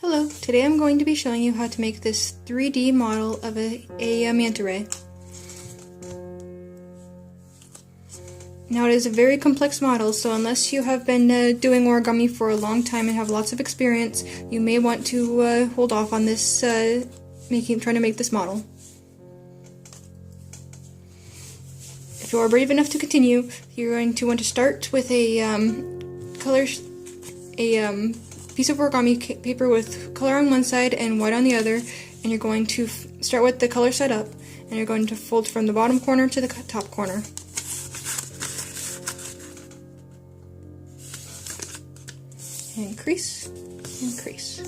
Hello, today I'm going to be showing you how to make this 3D model of a manta ray. Now it is a very complex model, so unless you have been doing origami for a long time and have lots of experience, you may want to hold off on this, trying to make this model. If you are brave enough to continue, you're going to want to start with a piece of origami paper with color on one side and white on the other, and you're going to start with the color side up, and you're going to fold from the bottom corner to the top corner. And crease, and crease.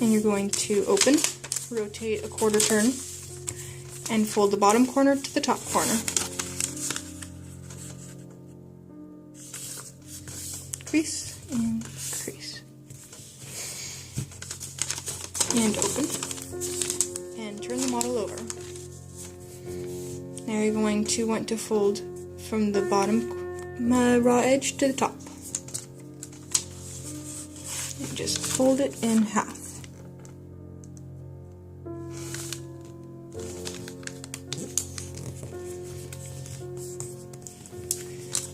And you're going to open, rotate a quarter turn, and fold the bottom corner to the top corner. Crease, and crease. And open. And turn the model over. Now you're going to want to fold from the bottom raw edge to the top. And just fold it in half.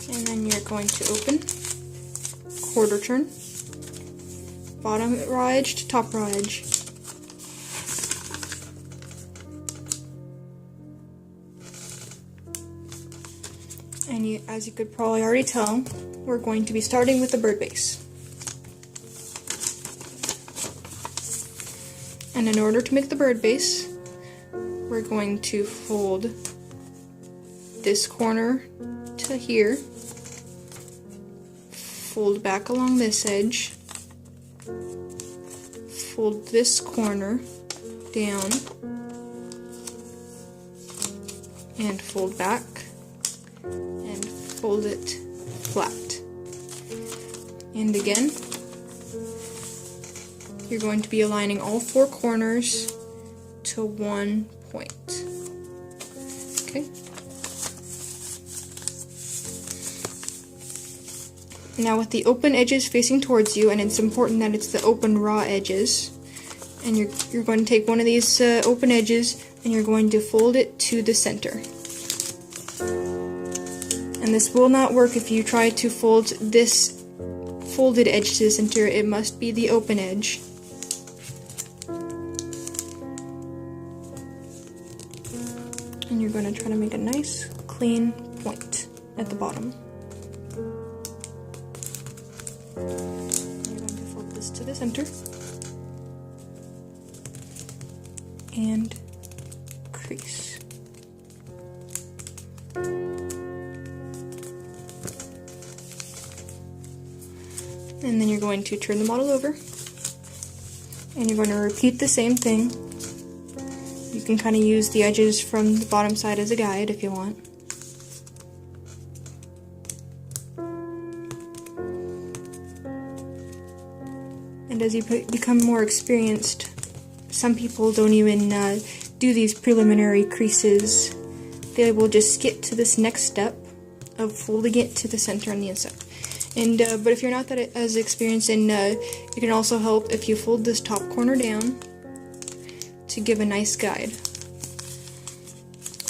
And then you're going to open, quarter turn, bottom raw edge to top raw edge. And as you could probably already tell, we're going to be starting with the bird base. And in order to make the bird base, we're going to fold this corner to here, fold back along this edge, fold this corner down, and fold back, and fold it flat. And again, you're going to be aligning all four corners to one point. Okay? Now with the open edges facing towards you, and it's important that it's the open raw edges, and you're going to take one of these open edges and you're going to fold it to the center. And this will not work if you try to fold this folded edge to the center. It must be the open edge. And you're going to try to make a nice clean point at the bottom. You're going to fold this to the center and crease. And then you're going to turn the model over, and you're going to repeat the same thing. You can kind of use the edges from the bottom side as a guide if you want. And as you become more experienced, some people don't even do these preliminary creases. They will just skip to this next step of folding it to the center on the inside. And but if you're not that as experienced, and it can also help if you fold this top corner down to give a nice guide.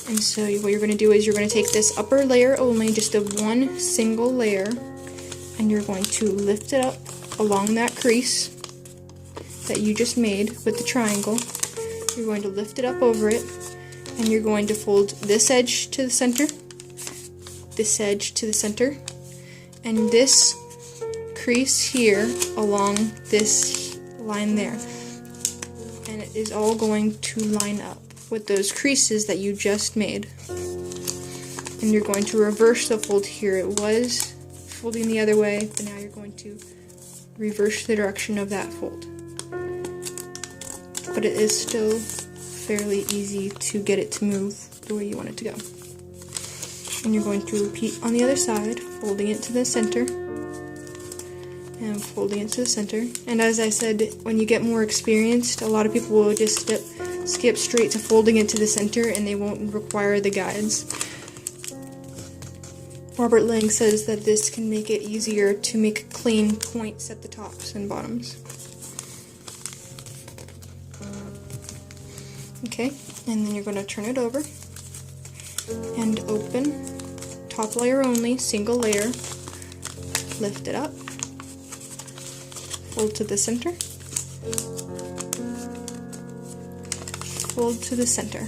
And so what you're going to do is you're going to take this upper layer only, just a one single layer, and you're going to lift it up along that crease that you just made with the triangle. You're going to lift it up over it, and you're going to fold this edge to the center, this edge to the center, and this crease here along this line there. And it is all going to line up with those creases that you just made. And you're going to reverse the fold here. It was folding the other way, but now you're going to reverse the direction of that fold. But it is still fairly easy to get it to move the way you want it to go. And you're going to repeat on the other side, folding it to the center, and folding it to the center. And as I said, when you get more experienced, a lot of people will just skip straight to folding it to the center, and they won't require the guides. Robert Lang says that this can make it easier to make clean points at the tops and bottoms. Okay, and then you're going to turn it over and open, top layer only, single layer, lift it up, fold to the center, fold to the center.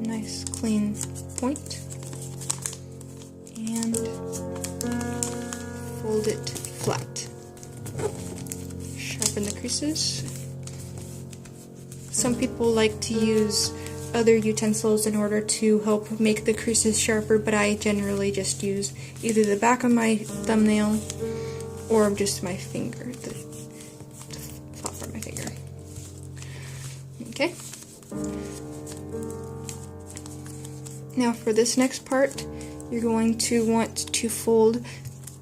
Nice clean point, and fold it flat. Sharpen the creases. Some people like to use other utensils in order to help make the creases sharper, but I generally just use either the back of my thumbnail or just my finger, the top part of my finger. Okay. Now for this next part, you're going to want to fold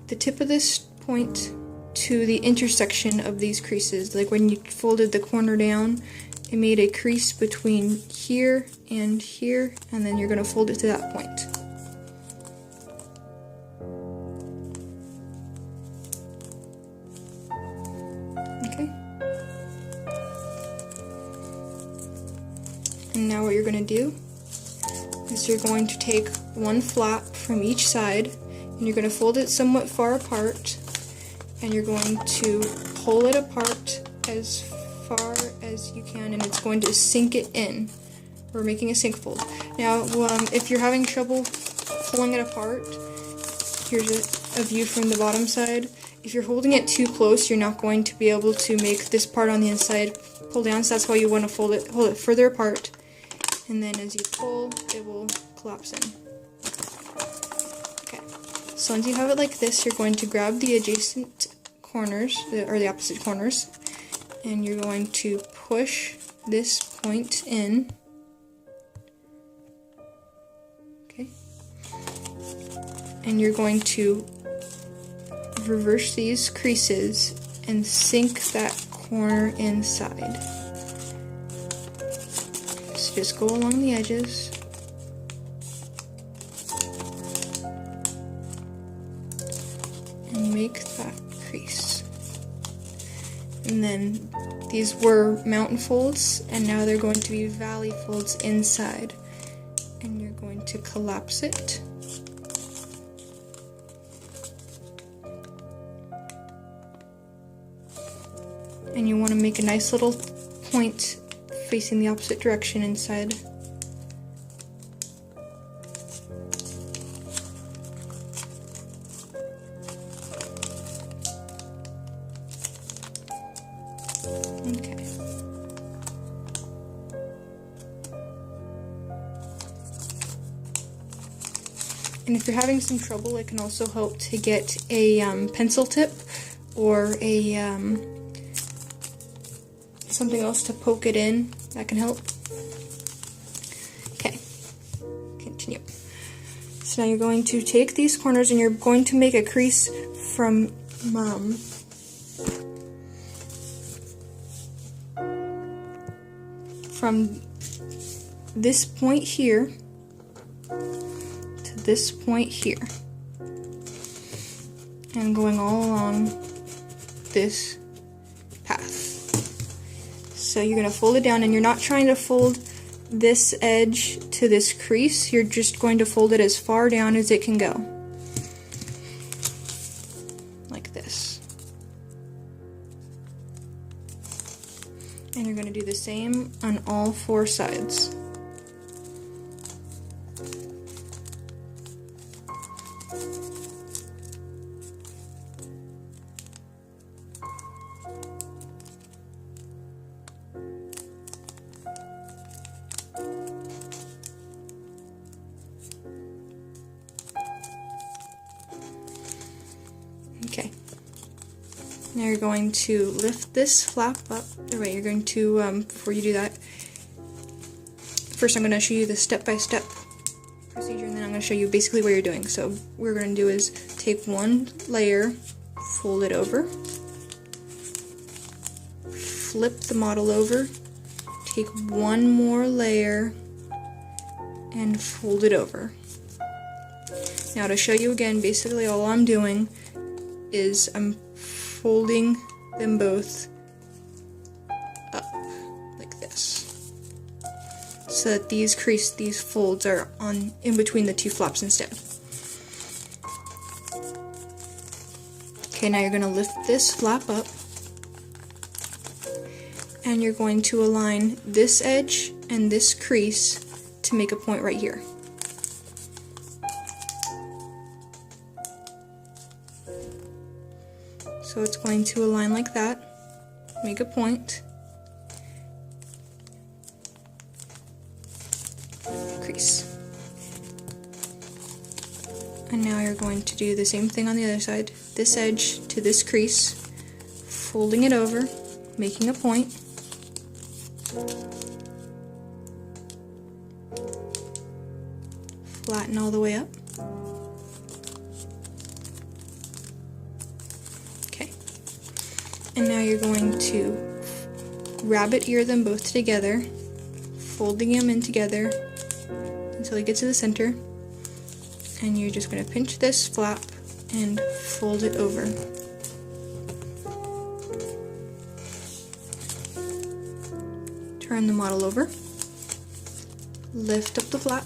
the tip of this point to the intersection of these creases. Like when you folded the corner down, it made a crease between here, and then you're going to fold it to that point. Okay. And now what you're going to do is you're going to take one flap from each side, and you're going to fold it somewhat far apart, and you're going to pull it apart as far as you can, and it's going to sink it in. We're making a sink fold. Now, if you're having trouble pulling it apart, here's a view from the bottom side. If you're holding it too close, you're not going to be able to make this part on the inside pull down, so that's why you want to hold it further apart, and then as you pull, it will collapse in. Okay, so once you have it like this, you're going to grab the adjacent corners, or the opposite corners, and you're going to push this point in. Okay. And you're going to reverse these creases and sink that corner inside. So just go along the edges. And make that crease. And then these were mountain folds, and now they're going to be valley folds inside. And you're going to collapse it. And you want to make a nice little point facing the opposite direction inside. Okay. And if you're having some trouble, it can also help to get a pencil tip or a something else to poke it in. That can help. Okay, continue. So now you're going to take these corners and you're going to make a crease from this point here to this point here, and going all along this path. So you're going to fold it down, and you're not trying to fold this edge to this crease, you're just going to fold it as far down as it can go. Like this. And you're going to do the same on all four sides. Okay. Now you're going to lift this flap up. Wait, you're going to, before you do that, first I'm going to show you the step-by-step procedure, and then I'm going to show you basically what you're doing. So what we're going to do is take one layer, fold it over, flip the model over, take one more layer, and fold it over. Now to show you again, basically all I'm doing is I'm folding them both up like this, so that these folds are in between the two flaps instead. Okay, now you're going to lift this flap up, and you're going to align this edge and this crease to make a point right here. So it's going to align like that, make a point, crease. And now you're going to do the same thing on the other side, this edge to this crease, folding it over, making a point, flatten all the way up. Okay. And now you're going to rabbit ear them both together, folding them in together until you get to the center. And you're just going to pinch this flap and fold it over. Turn the model over, lift up the flap,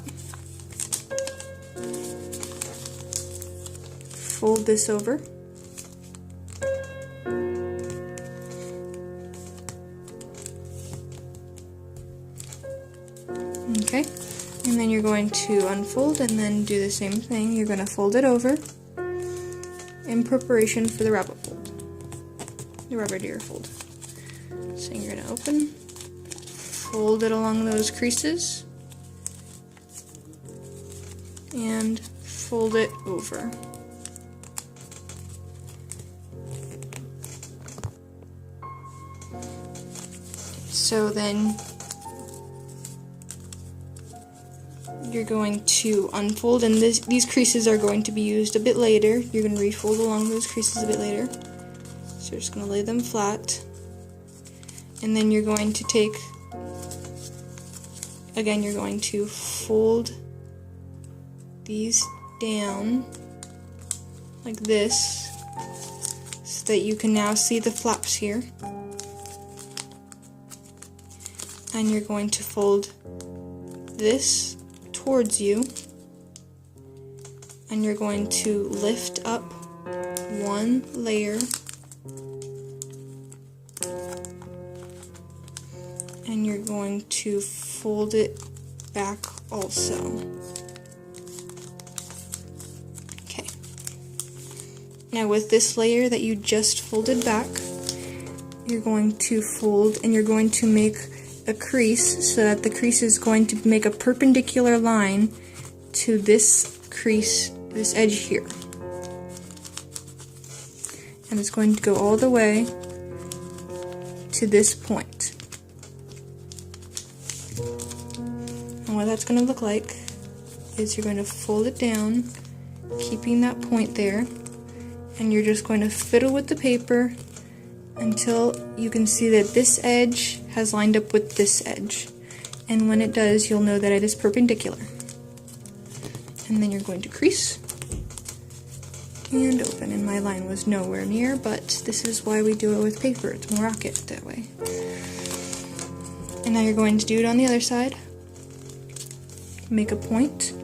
fold this over, okay, and then you're going to unfold and then do the same thing. You're going to fold it over in preparation for the rabbit fold, the rabbit ear fold. So you're going to open, fold it along those creases, and fold it over. So then you're going to unfold, and these creases are going to be used a bit later. You're going to refold along those creases a bit later. So you're just going to lay them flat, and then you're going to take, again, you're going to fold these down like this so that you can now see the flaps here. And you're going to fold this towards you, and you're going to lift up one layer, and you're going to fold it back also. Okay. Now with this layer that you just folded back, you're going to fold, and you're going to make a crease so that the crease is going to make a perpendicular line to this crease, this edge here. And it's going to go all the way to this point. And what that's going to look like is you're going to fold it down, keeping that point there, and you're just going to fiddle with the paper until you can see that this edge has lined up with this edge. And when it does, you'll know that it is perpendicular. And then you're going to crease and open. And my line was nowhere near, but this is why we do it with paper. It's more accurate that way. And now you're going to do it on the other side. Make a point.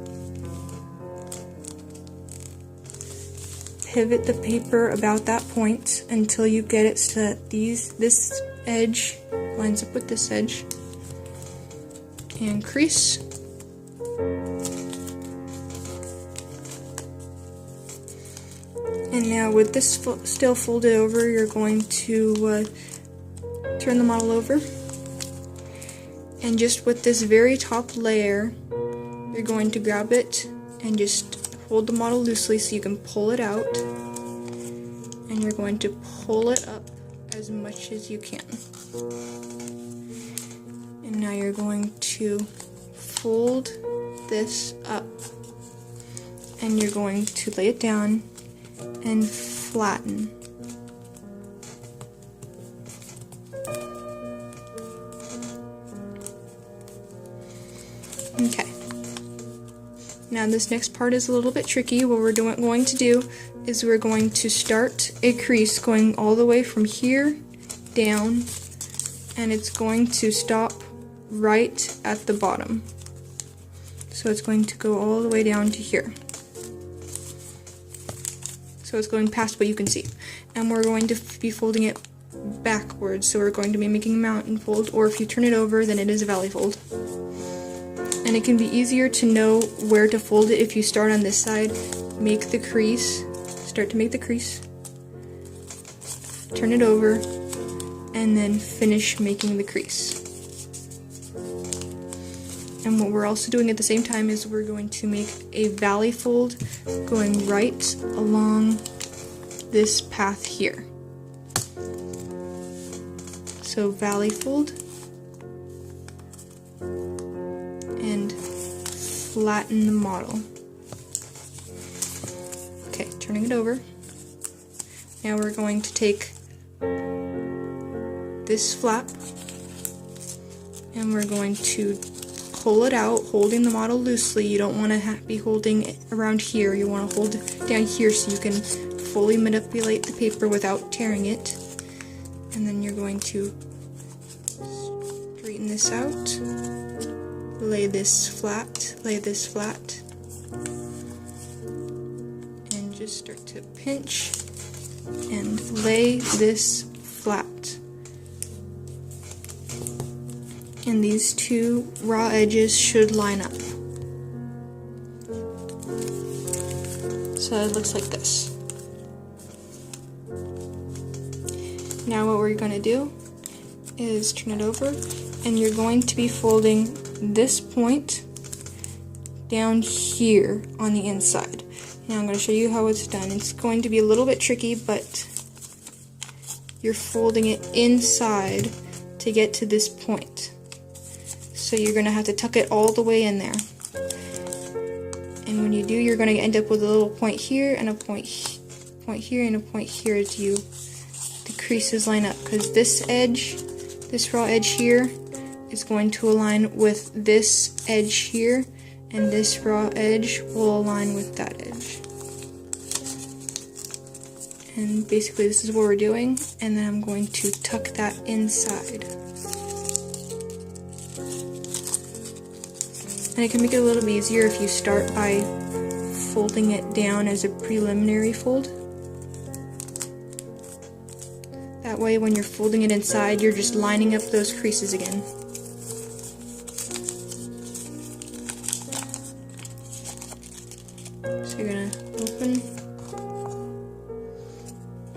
Pivot the paper about that point until you get it so that this edge lines up with this edge, and crease. And now with this still folded over, you're going to turn the model over, and just with this very top layer, you're going to grab it and just hold the model loosely so you can pull it out, and you're going to pull it up as much as you can. And now you're going to fold this up, and you're going to lay it down and flatten. Now this next part is a little bit tricky. What we're going to do is we're going to start a crease going all the way from here down, and it's going to stop right at the bottom. So it's going to go all the way down to here. So it's going past what you can see. And we're going to be folding it backwards, so we're going to be making a mountain fold, or if you turn it over, then it is a valley fold. And it can be easier to know where to fold it if you start on this side, make the crease, start to make the crease, turn it over, and then finish making the crease. And what we're also doing at the same time is we're going to make a valley fold going right along this path here. So valley fold and flatten the model. Okay, turning it over. Now we're going to take this flap and we're going to pull it out, holding the model loosely. You don't want to be holding it around here. You want to hold it down here so you can fully manipulate the paper without tearing it. And then you're going to straighten this out, lay this flat, and just start to pinch and lay this flat. And these two raw edges should line up. So it looks like this. Now what we're going to do is turn it over, and you're going to be folding this point down here on the inside. Now I'm going to show you how it's done. It's going to be a little bit tricky, but you're folding it inside to get to this point. So you're going to have to tuck it all the way in there. And when you do, you're going to end up with a little point here and a point here and a point here as the creases line up, because this edge, this raw edge here, is going to align with this edge here, and this raw edge will align with that edge. And basically this is what we're doing, and then I'm going to tuck that inside. And it can make it a little bit easier if you start by folding it down as a preliminary fold. That way when you're folding it inside, you're just lining up those creases again. So you're going to open,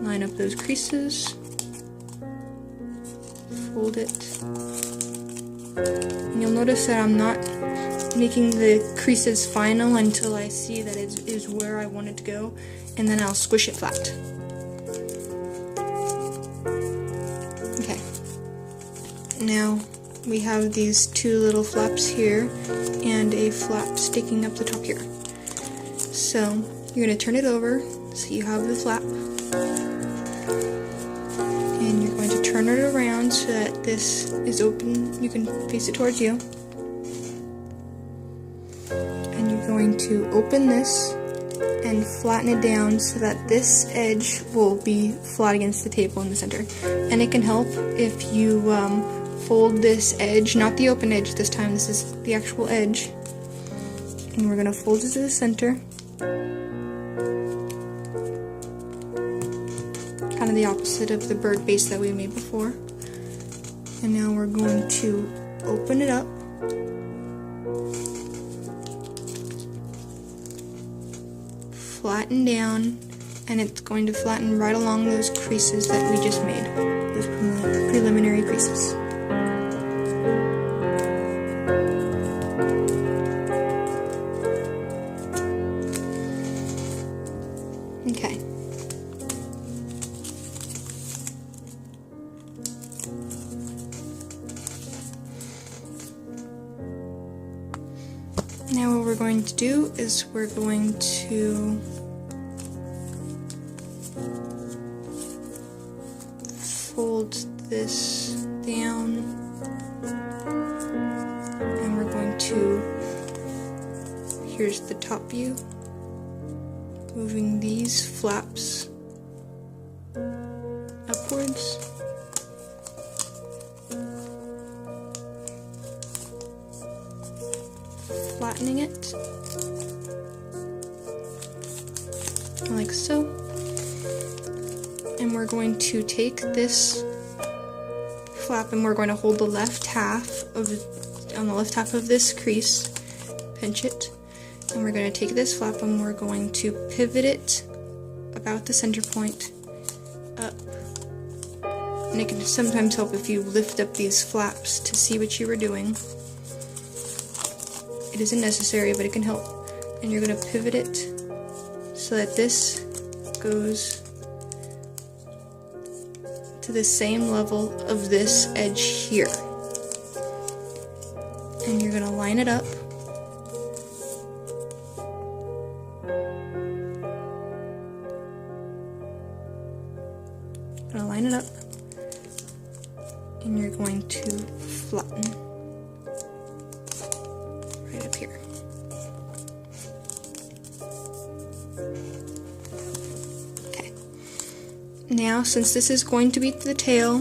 line up those creases, fold it, and you'll notice that I'm not making the creases final until I see that it is where I want it to go, and then I'll squish it flat. Okay, now we have these two little flaps here and a flap sticking up the top here. So you're going to turn it over so you have the flap, and you're going to turn it around so that this is open, you can face it towards you. And you're going to open this and flatten it down so that this edge will be flat against the table in the center. And it can help if you fold this edge, not the open edge this time, this is the actual edge. And we're going to fold it to the center. Kind of the opposite of the bird base that we made before. And now we're going to open it up. Flatten down, and it's going to flatten right along those creases that we just made, those preliminary creases. Okay. Now what we're going to do is we're going to fold this down, and we're going to Here's the top view. Moving these flaps upwards. Flattening it. Like so. And we're going to take this flap and we're going to hold the left half of on the left half of this crease, pinch it, and we're going to take this flap and we're going to pivot it about the center point up. And it can sometimes help if you lift up these flaps to see what you were doing. It isn't necessary, but it can help. And you're going to pivot it so that this goes to the same level of this edge here. And you're going to line it up. Going to line it up. And you're going to flatten right up here. Okay. Now, since this is going to be the tail,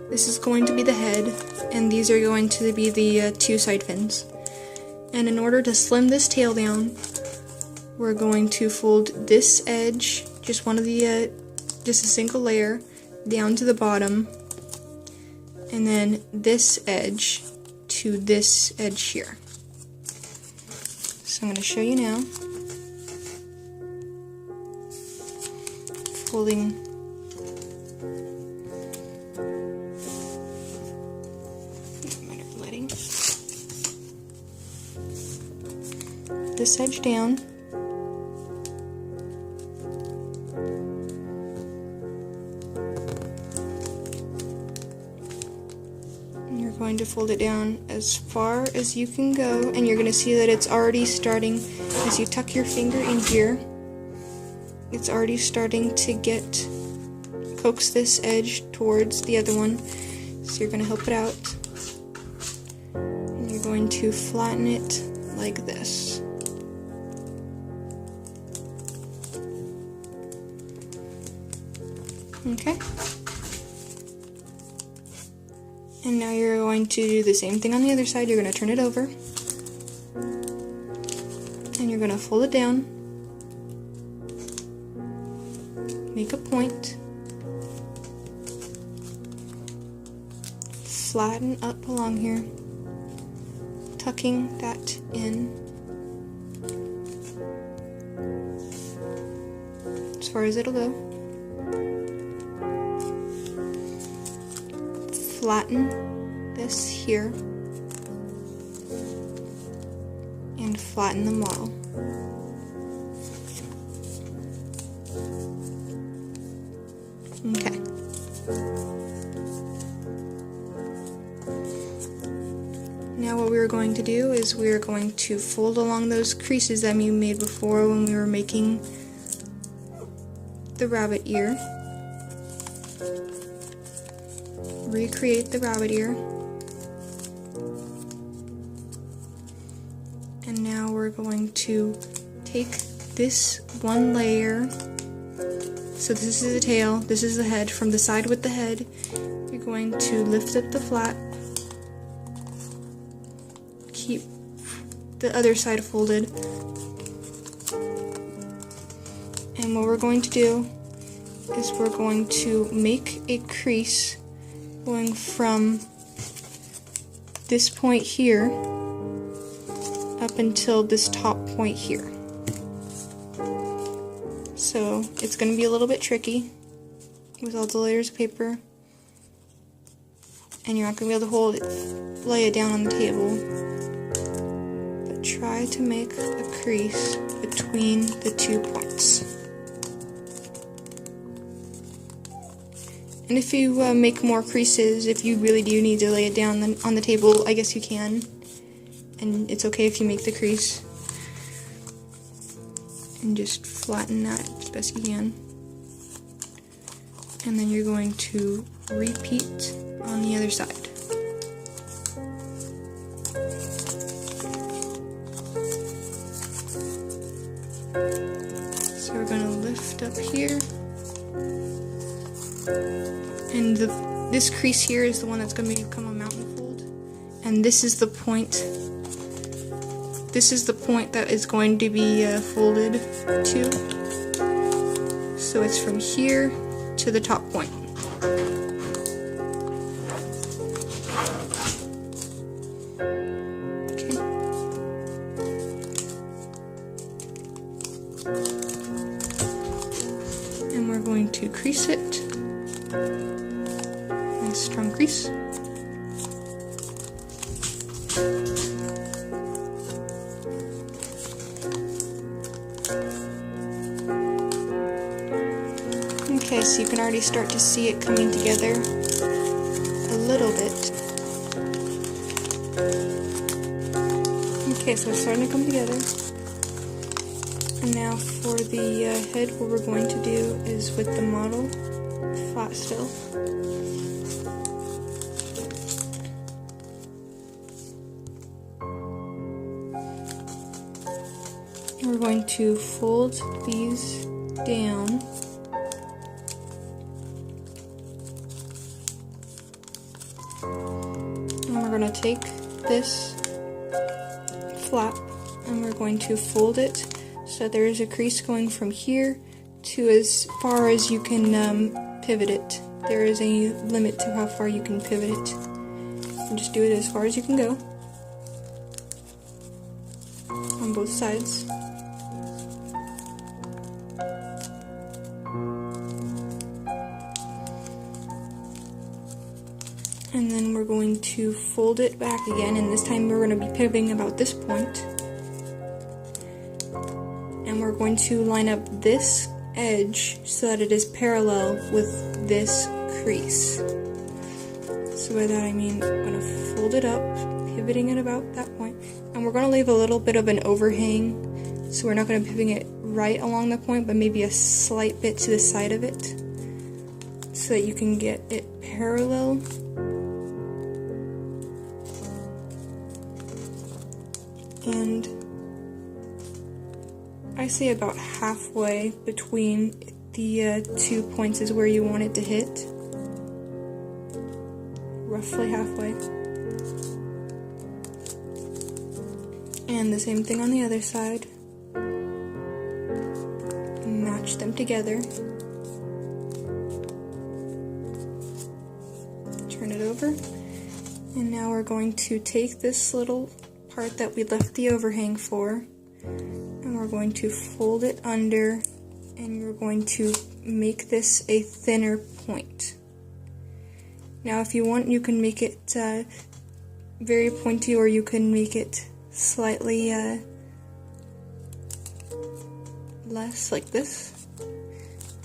this is going to be the head, and these are going to be the two side fins. And in order to slim this tail down, we're going to fold this edge, just one of the, just a single layer, down to the bottom, and then this edge to this edge here. So I'm going to show you now. Folding this edge down. And you're going to fold it down as far as you can go, and you're going to see that it's already starting, as you tuck your finger in here, it's already starting to coax this edge towards the other one. So you're going to help it out, and you're going to flatten it like this. Okay. And now you're going to do the same thing on the other side. You're going to turn it over. And you're going to fold it down. Make a point. Flatten up along here. Tucking that in. As far as it'll go. Flatten this here and flatten the model. Okay. Now what we're going to do is we're going to fold along those creases that we made before when we were making the rabbit ear. Recreate the rabbit ear. And now we're going to take this one layer. So this is the tail, this is the head. From the side with the head, you're going to lift up the flap. Keep the other side folded. And what we're going to do is we're going to make a crease going from this point here up until this top point here. So it's going to be a little bit tricky with all the layers of paper, and you're not going to be able to lay it down on the table, but try to make a crease between the 2 points. And if you make more creases, if you really do need to lay it down on the table, I guess you can. And it's okay if you make the crease. And just flatten that as best you can. And then you're going to repeat on the other side. So we're going to lift up here. And this crease here is the one that's going to become a mountain fold. And this is the point. This is the point that is going to be folded to. So it's from here to the top point. Okay. And we're going to crease it. Nice strong crease. Okay, so you can already start to see it coming together a little bit. Okay, so it's starting to come together. And now for the head, what we're going to do is with the model, flat still. We're going to fold these down. And we're going to take this flap and we're going to fold it so there is a crease going from here to as far as you can pivot it. There is a limit to how far you can pivot it. And just do it as far as you can go on both sides. And then we're going to fold it back again, and this time we're going to be pivoting about this point. And we're going to line up this edge so that it is parallel with this crease. So by that I mean I'm going to fold it up, pivoting it about that point, and we're going to leave a little bit of an overhang, so we're not going to pivot it right along the point, but maybe a slight bit to the side of it, so that you can get it parallel. And I say about halfway between the 2 points is where you want it to hit. Roughly halfway. And the same thing on the other side. Match them together. Turn it over. And now we're going to take this little part that we left the overhang for, and we're going to fold it under, and we're going to make this a thinner point. Now if you want, you can make it very pointy, or you can make it slightly less, like this.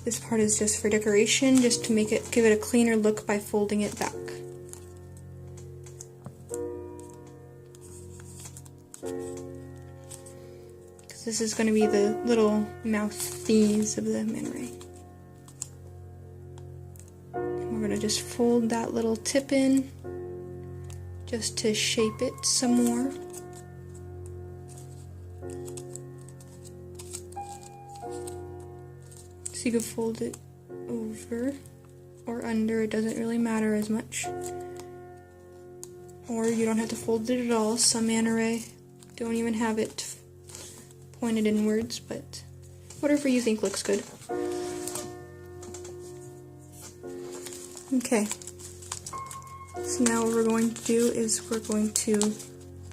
This part is just for decoration, just to make it, give it a cleaner look by folding it back. This is going to be the little mouthies of the Manta Ray. And we're going to just fold that little tip in just to shape it some more. So you can fold it over or under, it doesn't really matter as much. Or you don't have to fold it at all. Some Manta Ray don't even have it pointed inwards, but whatever you think looks good. Okay, so now what we're going to do is we're going to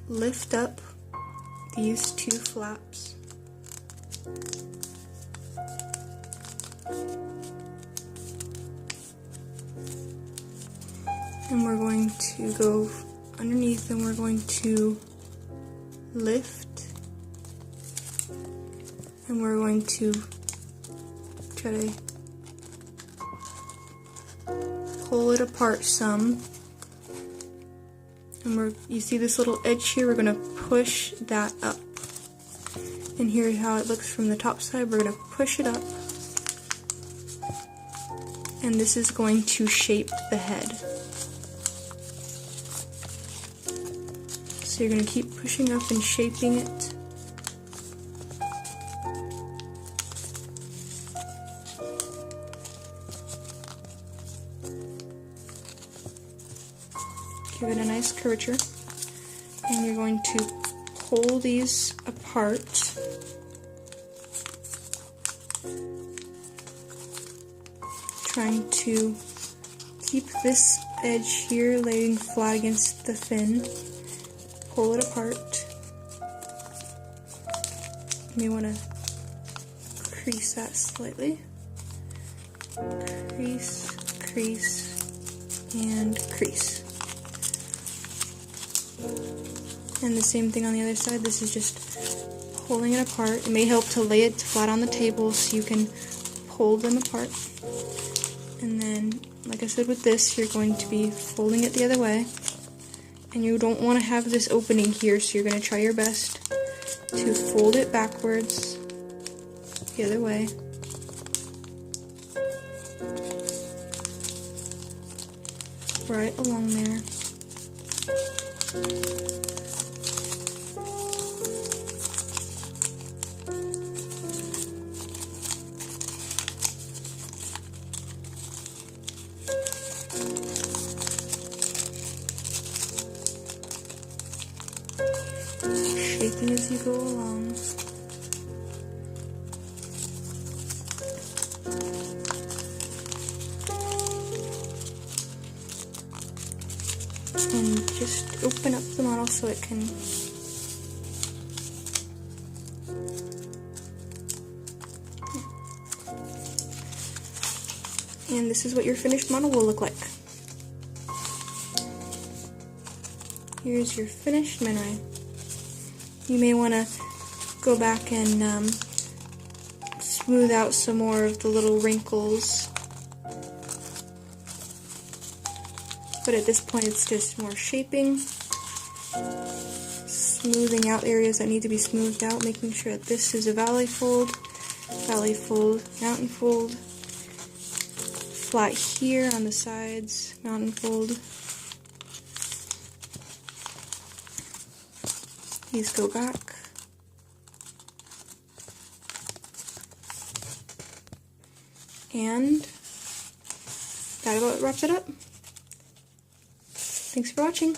lift up these two flaps. And we're going to go underneath, and we're going to lift. And we're going to try to pull it apart some. And you see this little edge here, we're going to push that up. And here's how it looks from the top side. We're going to push it up. And this is going to shape the head. So you're going to keep pushing up and shaping it. Give it a nice curvature. And you're going to pull these apart. Trying to keep this edge here laying flat against the fin. Pull it apart. You may want to crease that slightly. Crease, crease, and crease. And the same thing on the other side. This is just pulling it apart. It may help to lay it flat on the table so you can pull them apart. And then, like I said with this, you're going to be folding it the other way. And you don't want to have this opening here, so you're going to try your best to fold it backwards the other way. Right along there. Shaping as you go along. And just open up the model so it can and this is what your finished model will look like. Here's your finished Manta Ray. You may want to go back and smooth out some more of the little wrinkles. But at this point it's just more shaping, smoothing out areas that need to be smoothed out, making sure that this is a valley fold, mountain fold, flat here on the sides, mountain fold. These go back. And that about wraps it up. Thanks for watching.